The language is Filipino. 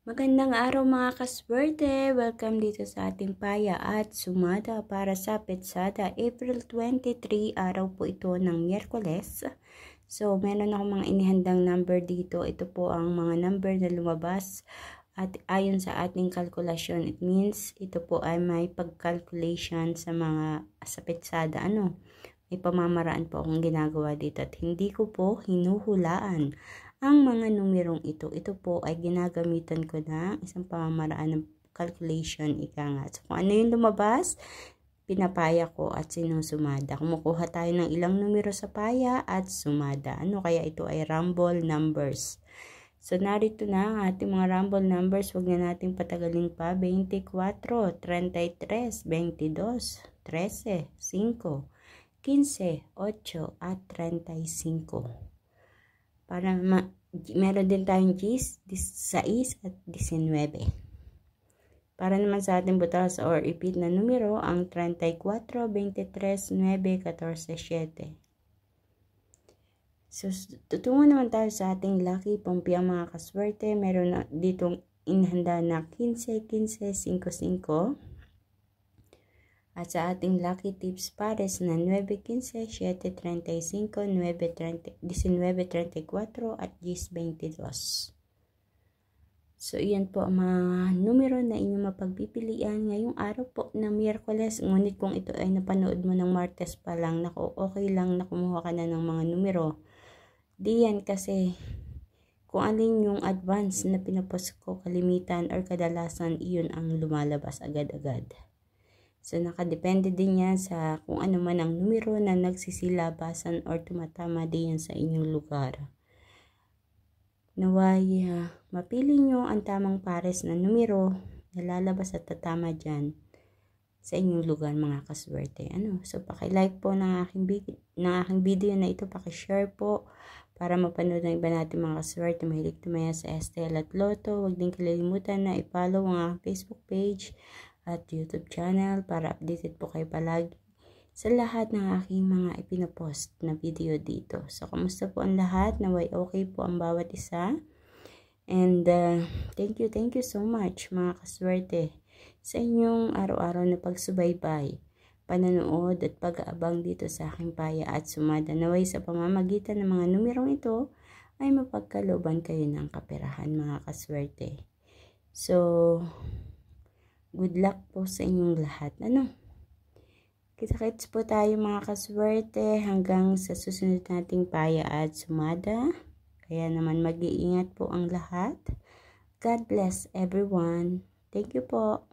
Magandang araw mga kaswerte! Welcome dito sa ating paya at sumada para sa Petsada. April 23, araw po ito ng Miyerkules. So, meron ako mga inihandang number dito. Ito po ang mga number na lumabas at ayon sa ating kalkulasyon. It means, ito po ay may pag-calculation sa Petsada. May pamamaraan po akong ginagawa dito at hindi ko po hinuhulaan ang mga numerong ito. Ito po ay ginagamitan ko ng isang pamamaraan ng calculation, ika nga. So, kung ano yung lumabas, pinapaya ko at sinusumada. Kumukuha tayo ng ilang numero sa paya at sumada. Kaya ito ay rumble numbers. So, narito na ang ating mga rumble numbers. Huwag na nating patagalin pa. 24, 33, 22, 13, 5, 15, 8, at 35. Meron din tayong 10, 16, at 19. Para naman sa ating butas or repeat na numero, ang 34, 23, 9, 14, 7. So, tutungo naman tayo sa ating lucky pampiang mga kaswerte. Meron na ditong inhanda na 15, 15, 5, 5. At sa ating lucky tips pares na 9, 15, 7, 35, 19, 34, at 10, 22. So, iyan po ang mga numero na inyong mapagpipilian ngayong araw po ng Miyerkules. Ngunit kung ito ay napanood mo ng Martes pa lang, okay lang na kumuha ka na ng mga numero. Diyan kasi kung alin yung advance na pinapost ko kalimitan or kadalasan, iyon ang lumalabas agad-agad. So, nakadepende din yan sa kung ano man ang numero na nagsisilabasan or tumatama din sa inyong lugar. Naway, mapili nyo ang tamang pares na numero na lalabas at tatama dyan sa inyong lugar mga kaswerte. So, paki-like po ng aking video na ito, paki-share po para mapanood ng iba natin mga kaswerte. Mahilig tumaya sa STL at Lotto. Huwag din kalilimutan na i-follow ang aking Facebook page at YouTube channel para updated po kayo palagi sa lahat ng aking mga ipinopost na video dito. So, kamusta po ang lahat? Naway okay po ang bawat isa. And thank you so much mga kaswerte sa inyong araw-araw na pagsubaybay, pananood at pag-aabang dito sa aking paya at sumada. Naway sa pamamagitan ng mga numerong ito ay mapagkalooban kayo ng kaperahan mga kaswerte. So, good luck po sa inyong lahat. Kita-kits po tayo mga kaswerte hanggang sa susunod nating paya at sumada. Kaya naman mag-iingat po ang lahat. God bless everyone. Thank you po.